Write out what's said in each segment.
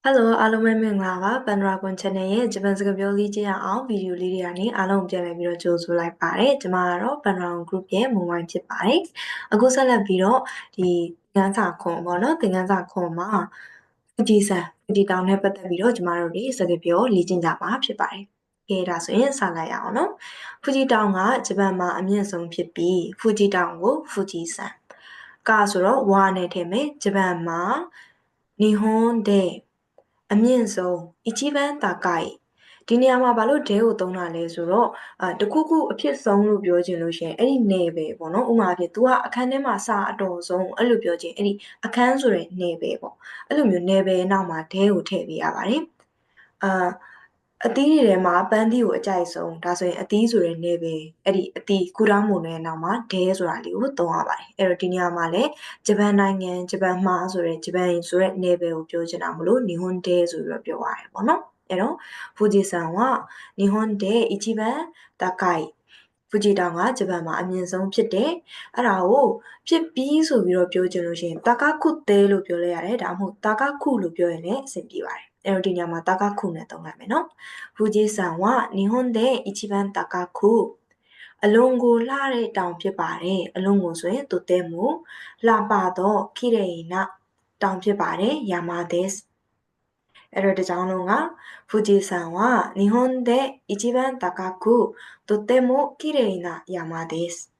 Hello အားလုံးပဲမင်္ဂလာပါ Pandora Channel ရဲ့ဂျပန်စကားပြောလေးကြည့်ရအောင်ဗီဒီယိုလေးတွေကနေအားလုံးပြန်လည်ပြီးတော့ကြိုဆိုလိုက်ပါတယ်ကျွန်မကတော့ Pandora Group ရဲ့မုံဝိုင်းဖြစ်ပါတယ်အခုဆက်လက်ပြီးတော့ဒီသင်ခန်းစာခွန်ပေါ့နော်သင်ခန်းစာခွန်မှာဖူဂျီဆန်ဖူဂျီတောင်နဲ့ပတ်သက်ပြီးတော့ကျွန်မတို့ဒီစကားပြောလေ့ကျင့်ကြမှာဖြစ်ပါတယ်ကဲဒါဆိုရင်စလိုက်ရအောင်နော်ဖူဂျီတောင်ကဂျပန်မှာအမြင့်ဆုံးဖြစ်ပြီးဖူဂျီတောင်ကိုဖူဂျီဆန်ကဆိုတော့ဝါနဲ့ထည့်မယ်ဂျပန်မှာနီဟွန်တဲ့အမြင့်ဆုံး一番高いဒီနေရာမှာဘာလို့ဒဲကိုသုံးတာလဲဆိုတော့တခုခုအဖြစ်ဆုံးလို့ပြောချင်လို့ရှိရင်အဲ့ဒီနယ်ပယ်ပေါ့နော်ဥပမာအဖြစ် तू ကအခန်းထဲမှာစာအတော်ဆုံးအဲ့လိုပြောချင်အဲ့ဒီအခန်းဆိုတဲ့နယ်ပယ်ပေါ့အဲ့လိုမျိုးနယ်ပယ်နောက်မှာဒဲကိုထည့်ပေးရပါတယ်အာအသီးတွေထဲမှာပန်းသီးကိုအကြိုက်ဆုံးဒါဆိုရင်အသီးဆိုတဲ့နယ်ပယ်အဲ့ဒီအသီးကူတောင်းမုန်ရဲ့နောက်မှာဒဲဆိုတာလေးကိုသုံးရပါတယ်အဲ့တော့ဒီနေရာမှာလည်းဂျပန်နိုင်ငံဂျပန်မှာဆိုတဲ့ဂျပန်ဆိုတဲ့နယ်ပယ်ကိုပြောချင်တာမလို့日本でဆိုပြီးတော့ပြောရတယ်ပေါ့နော်အဲ့တော့富士山は日本で一番高いဖူဂျီတောင်ကဂျပန်မှာအမြင့်ဆုံးဖြစ်တယ်အဲ့ဒါကိုဖြစ်ပြီးဆိုပြီးတော့ပြောချင်လို့ရှိရင်တာကာခုတဲလို့ပြောလိုက်ရတယ်ဒါမှမဟုတ်တာကာခုလို့ပြောရင်လည်းအဆင်ပြေပါတယ်အဲ့တော့ဒီညမှာတာကာခုနဲ့သုံးလိုက်မယ်နော်ဖူဂျီဆန်は日本で一番高くအလွန်ကိုလှတဲ့တောင်ဖြစ်ပါတယ်အလွန်ကိုဆိုရင်とてもလှပတော့綺麗なတောင်ဖြစ်ပါတယ်ヤマですအဲ့တော့ဒီကြောင်းလုံးက富士山は日本で一番高くとても綺麗な山です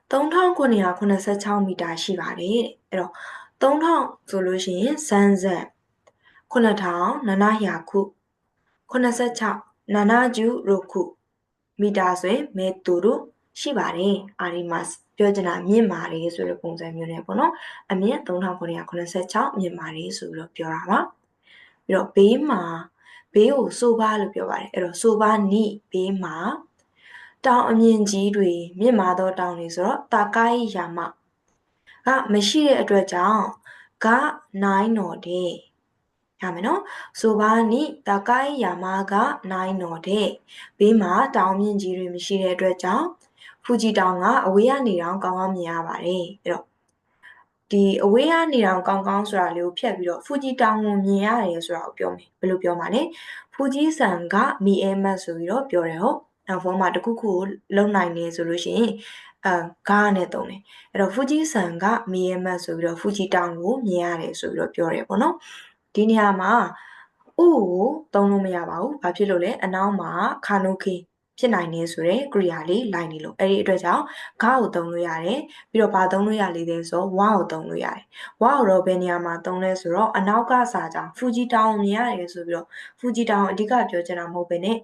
3986မီတာရှိပါတယ်တဲ့အဲ့တော့3000ဆိုလို့ရှိရင်စမ်းဆက်9700ခု86 76မီတာဆိုရင်မေတူရရှိပါတယ်အာရီမတ်ပြောချင်တာမြင့်ပါတယ်ဆိုတဲ့ပုံစံမျိုးနဲ့ပေါ့နော်အမြင့်3986မြင့်ပါတယ်ဆိုပြီးတော့ပြောတာပါပြီးတော့ဘေးမှာဘေးကိုဆိုပါလို့ပြောပါတယ်အဲ့တော့ဆိုပါနိဘေးမှာတောင်အမြင့်ကြီးတွေမြင့်မာသောတောင်တွေဆိုတော့တာကိုင်းယာမကမရှိတဲ့အတွက်ကြောင့်ကနိုင်တော်တဲ့ရမယ်နော်ဆိုပါနိတာကိုင်းယာမကနိုင်တော်တဲ့ဘေးမှာတောင်မြင့်ကြီးတွေမရှိတဲ့အတွက်ကြောင့်ဖူဂျီတောင်ကအဝေးကနေတောင်ကောင်းကောင်းမြင်ရပါတယ်အဲ့တော့ဒီအဝေးကနေတောင်ကောင်းကောင်းဆိုတာလေးကိုဖြတ်ပြီးတော့ဖူဂျီတောင်ကိုမြင်ရတယ်ဆိုတာကိုပြောမယ်ဘယ်လိုပြောမှာလဲဖူဂျီဆန်ကမီအဲမတ်ဆိုပြီးတော့ပြောတယ်ဟုတ်နောက်ဖုန်းမှာတခုခုကိုလုံနိုင်နေဆိုလို့ရှိရင်ဂါနဲ့တုံးတယ်အဲ့တော့ဖူဂျီဆန်ကမီအဲမတ်ဆိုပြီးတော့ဖူဂျီတောင်ကိုမြင်ရတယ်ဆိုပြီးတော့ပြောတယ်ပေါ့နော်ဒီနေရာမှာဥကိုသုံးလို့မရပါဘူးဘာဖြစ်လို့လဲအနောက်မှာခါနုခေဖြစ်နိုင်နေဆိုတဲ့ကရိယာလေးလိုက်နေလို့အဲ့ဒီအတွက်ကြောင့်ဂါကိုသုံးလို့ရတယ်ပြီးတော့ဘာသုံးလို့ရလဲဆိုဝါကိုသုံးလို့ရတယ်ဝါကိုတော့ဘယ်နေရာမှာသုံးလဲဆိုတော့အနောက်ကစားကြောင်ဖူဂျီတောင်မြင်ရတယ်ဆိုပြီးတော့ဖူဂျီတောင်အဓိကပြောချင်တာမဟုတ်ဘဲနဲ့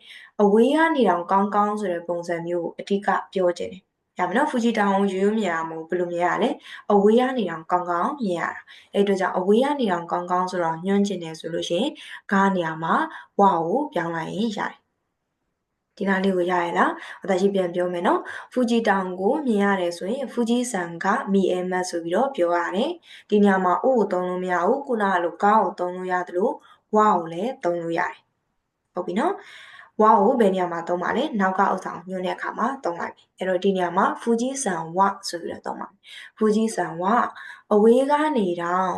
အဝေးကနေတောင်ကောင်းကောင်းဆိုတဲ့ပုံစံမျိုးကိုအဓိကပြောချင်တယ်ရမယ်နော်ဖူဂျီတောင်ကိုရိုးရိုးမြင်ရမှာဘယ်လိုမြင်ရလဲအဝေးကနေတောင်ကောင်းကောင်းမြင်ရတာအဲ့အတွက်ကြောင့်အဝေးကနေတောင်ကောင်းကောင်းဆိုတော့ညွှန်းချင်တယ်ဆိုလို့ရှိရင်ဂါနေရာမှာဝါကိုပြောင်းလိုက်ရင်ရတယ်ဒီနားလေးကိုရရလားအသက်ရှိပြန်ပြောမယ်နော်ဖူဂျီတောင်ကိုမြင်ရတယ်ဆိုရင်ဖူဂျီဆန်ကမီအဲမတ်ဆိုပြီးတော့ပြောရတယ်ဒီနေရာမှာအိုးကိုသုံးလို့မရဘူးခုနကလိုကားကိုသုံးလို့ရတယ်လို့ဝါကိုလည်းသုံးလို့ရတယ်ဟုတ်ပြီနော်ဝါကိုဘယ်နေရာမှာသုံးပါလဲနောက်ကဥစ္စာကိုညွှန်းတဲ့အခါမှာသုံးလိုက်ပြီအဲ့တော့ဒီနေရာမှာဖူဂျီဆန်ဝါဆိုပြီးတော့သုံးပါဖူဂျီဆန်ဝါအဝေးကနေတော့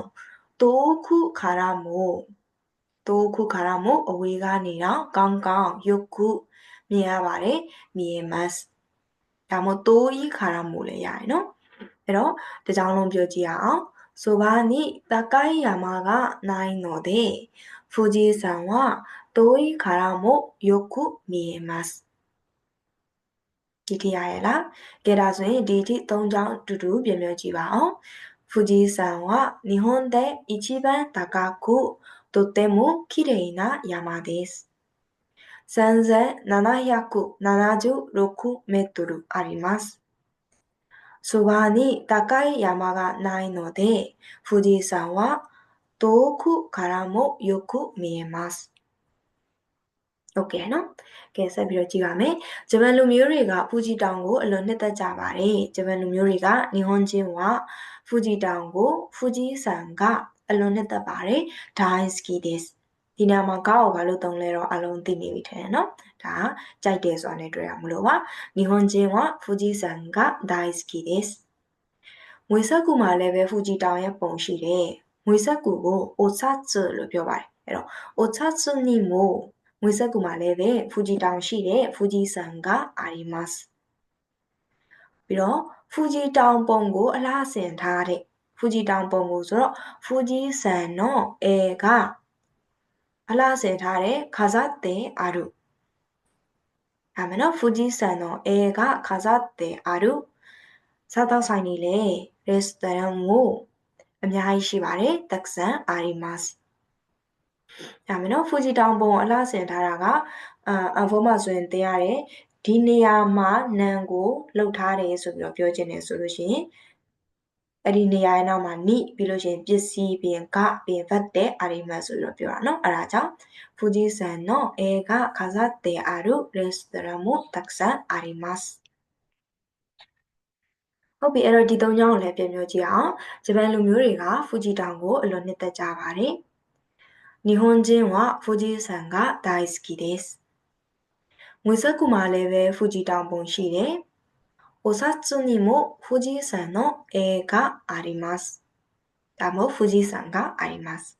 တိုးခုခါရမို့တိုးခုခါရမို့အဝေးကနေတော့ကောင်းကောင်းယုတ်ခုမြင်ရပါတယ်မြင် must ဒါမှမဟုတ်တိုးဤခါရမို့လည်းရတယ်နော်အဲ့တော့ဒီကြောင်းလုံးပြောကြည့်ရအောင်ဆိုပါနိ高い山がないので富士山は遠いからもよく見えますဒီတိရရဲ့လားကဲဒါဆိုရင်ဒီတိ၃ချောင်းအတူတူပြန်ပြောကြည့်ပါအောင်富士山は日本で一番高くとても綺麗な山です3776メートルありますそばに高い山がないので富士山は遠くからもよく見えますโอเคနော်ကဲဆက်ပြီးတော့ကြည့်ပါမယ်ဂျပန်လူမျိုးတွေကဖူဂျီတောင်ကိုအလွန်နှစ်သက်ကြပါတယ်ဂျပန်လူမျိုးတွေက日本人はဖူဂျီတောင်ကိုဖူဂျီဆန်ကအလွန်နှစ်သက်ပါတယ်大好きですဒီနာမှာကောက်ကိုဘာလို့သုံးလဲတော့အလုံးသိနေပြီထင်တယ်နော်ဒါကြိုက်တယ်ဆိုတာနဲ့တွေ့ရမလို့ပါ日本人は富士山が大好きですငွေဆက်ကူမှာလည်းပဲဖူဂျီတောင်ရဲ့ပုံရှိတယ် ငွေစက္ကူကို အိုဆာချ်လို့ပြောပါတယ်အဲ့တော့အိုဆာချ်နီမိုငွေစက္ကူမှာလည်းပဲဖူဂျီတောင်ရှိတဲ့ဖူဂျီဆန်ကအာရီမတ်ပြီးတော့ဖူဂျီတောင်ပုံကိုအလားဆင်ထားတဲ့ဖူဂျီတောင်ပုံကိုဆိုတော့ဖူဂျီဆန်နော်အဲကအလားဆင်ထားတဲ့ခါဇတ်တေအာရုဒါမှနော်ဖူဂျီဆန်နော်အဲကခါဇတ်တေအာရုစားတောက်ဆိုင်နေလေရက်စတရန်ကိုအများကြီးရှိပါတယ်တက်ဆန်အာရီမတ်ဒါမှနော်ဖူဂျီတောင်ပုံအလားဆင်ထားတာကအဖိုးမဆိုရင်တင်ရတယ်ဒီနေရာမှာနံကိုလှုပ်ထားတယ်ဆိုပြီးတော့ပြောချင်တယ်ဆိုလို့ရှိရင်အဲ့ဒီနေရာရဲ့နောက်မှာနိပြီးလို့ရှိရင်ပစ္စည်းပြင်ကပြင်ဗတ်တဲ့အာရိမတ်ဆိုပြီးတော့ပြောတာเนาะအဲ့ဒါကြောင့်ဖူဂျီဆန်နော်အေကခါဇတ်တေအာရုရက်စတရာမိုတက်ဆန်အာရိမတ်ဟုတ်ပြီအဲ့တော့ဒီ၃ကြောင်းကိုလည်းပြန်ပြောကြည့်အောင်ဂျပန်လူမျိုးတွေကဖူဂျီတောင်ကိုအလွန်နှစ်သက်ကြပါတယ်日本人は富士山が大好きですငွေစက္ကူမှာလည်းပဲဖူဂျီတောင်ပုံရှိတယ်お札にも富士山の絵があります。ဒါမှမဟုတ်富士山があります。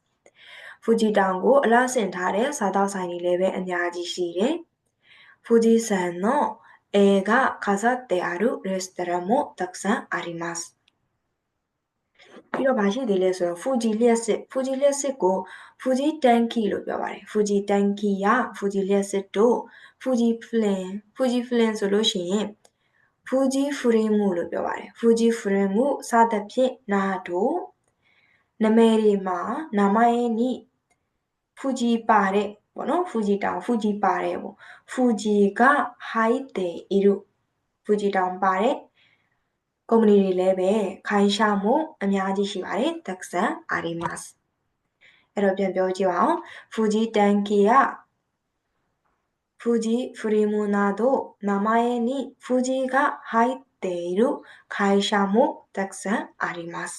ဖူဂျီတောင်ကိုအလားဆင်ထားတဲ့စားတောက်ဆိုင်တွေလည်းပဲအများကြီးရှိတယ်။富士山の絵が飾ってあるレストランもたくさんあります。ပြီးတော့ဗာရှိသေးလဲဆိုတော့ဖူဂျီလျှက်စစ်ကိုဖူဂျီတန်ကီလို့ပြောပါတယ်။ဖူဂျီတန်ကီကဖူဂျီလျှက်စစ်တို့ဖူဂျီဖလင်ဆိုလို့ရှိရင်ဖူဂျီဖရေမူလို့ပြောပါတယ်။ဖူဂျီဖရေမူစသဖြင့်နာတို့နာမည်တွေမှာနာမည်နိဖူဂျီပါတဲ့ပေါ့နော်ဖူဂျီတောင်ဖူဂျီပါတယ်ပေါ့ဖူဂျီကဟိုက်တေအီရုဖူဂျီတောင်ပါတဲ့ကုမ္ပဏီတွေလည်းပဲခိုင်ရှာမှုအများကြီးရှိပါတယ်တက်ဆန်အာရီမတ်အဲ့တော့ပြန်ပြောကြည့်အောင်ဖူဂျီတန်ကီကဖူဂျီဖရီမူနာတို့နာမည်နိဖူဂျီကဟိုက်တေအီရုခိုင်ရှာမှုတက်ဆန်အာရီမတ်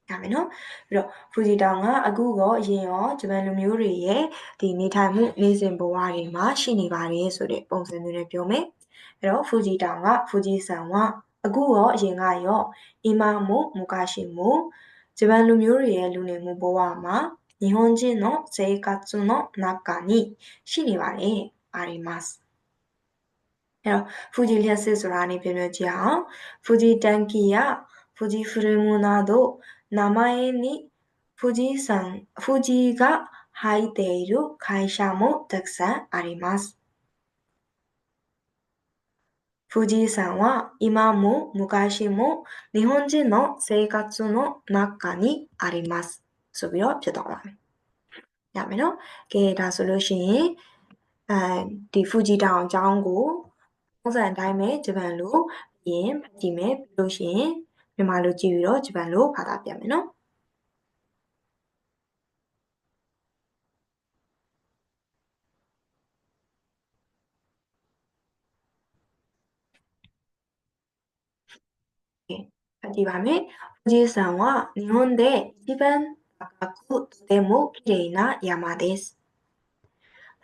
ရမယ်နော်ပြီးတော့ဖူဂျီတောင်ကအခုရောအရင်ရောဂျပန်လူမျိုးတွေရဲ့ဒီနေထိုင်မှုနေစဉ်ဘဝတွေမှာရှိနေပါတယ်ဆိုတဲ့ပုံစံမျိုးနဲ့ပြောမယ်အဲ့တော့ဖူဂျီတောင်ကဖူဂျီဆန်ကအခုရောအရင်ကရောအီမာမူမူကာရှိမူဂျပန်လူမျိုးတွေရဲ့လူနေမှုဘဝမှာ日本人の生活の中にရှိနေပါတယ်ありますအဲ့တော့ဖူဂျီလျှက်စစ်ဆိုတာနေပြောကြည့်အောင်ဖူဂျီတန်ကီကဖူဂျီဖရေမူနာတို့名前に富士が入っている会社もたくさんあります。富士山は今も昔も日本人の生活の中にあります。ဆိုပြီးတော့ဖြစ်သွားပါမယ်။ရမယ်နော်။ကဲဒါဆိုလို့ရှိရင်ဒီဖူဂျီတောင်အကြောင်းကိုပုံစံအတိုင်းပဲဂျပန်လိုပြင်ဖတ်ကြည့်မယ်ပြီးလို့ရှိရင်မြန်မာလိုကြည့်ပြီးတော့ဂျပန်လိုဖတ်တာပြန်မယ်နော်။ဖတ်ကြည့်ပါမယ်။富士山は日本で一番高くとても綺麗な山です。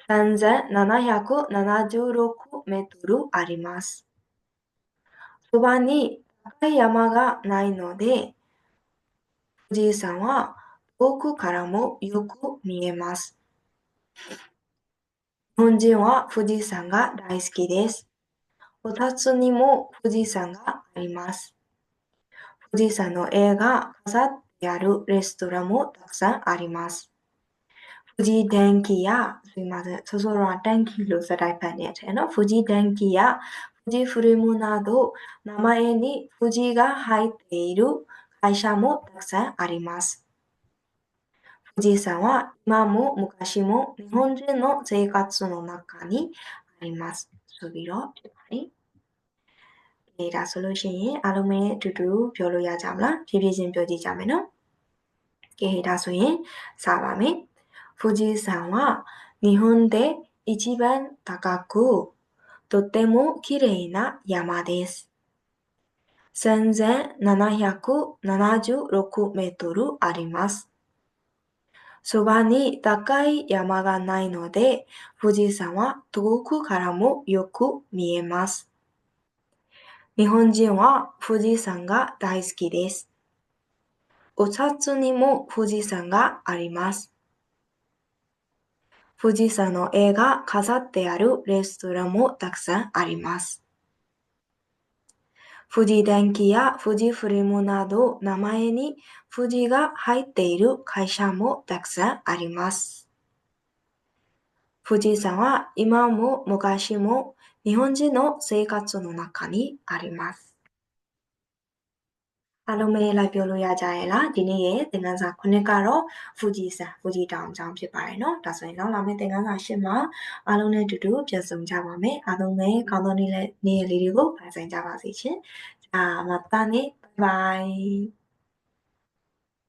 3776メートルあります。そばに高い山がないので、富士山は遠くからもよく見えます。日本人は富士山が大好きです。こたつにも富士山があります。富士山の絵が飾ってあるレストランもたくさんあります。富士電気や、すいません、そろは電気လို့စတိုက်ဖတ်နေတယ်နော်。富士電気や富士フィルムなど名前に富士が入っている会社もたくさんあります。富士山は今も昔も日本人の生活の中にあります。ဆိုပြီးတော့ဖြစ်ပါတယ်။ဒါဆိုလို့ရှိရင်အားလုံးပဲအတူတူပြောလို့ရကြမလားဖြည်းဖြည်းချင်းပြောကြည့်ကြမယ်နော်။ကဲဒါဆိုရင်စပါမယ်။富士山は日本で一番高くとても綺麗な山です。3776メートルあります。そばに高い山がないので、富士山は遠くからもよく見えます。日本人は富士山が大好きです。お札にも富士山があります。富士山の絵が飾ってあるレストランもたくさんあります。富士電機や富士フィルムなど名前に富士が入っている会社もたくさんあります。富士山は今も昔も日本人の生活の中にあります。အားလုံးပဲလိုက်ပြောလို့ရကြရဲ့လားဒီနေ့ရဲ့သင်ခန်းစာ9ကတော့ဖူဂျီဆန်ဖူဂျီတောင်အကြောင်းဖြစ်ပါတယ်เนาะဒါဆိုရင်တော့လာမယ့်သင်ခန်းစာ10မှာအားလုံးနဲ့အတူတူပြန်ဆုံကြပါမယ်အားလုံးပဲကောင်းသောနေ့ရက်လေးတွေကိုပိုင်ဆိုင်ကြပါစေရှင်အာမတာနေဘိုင်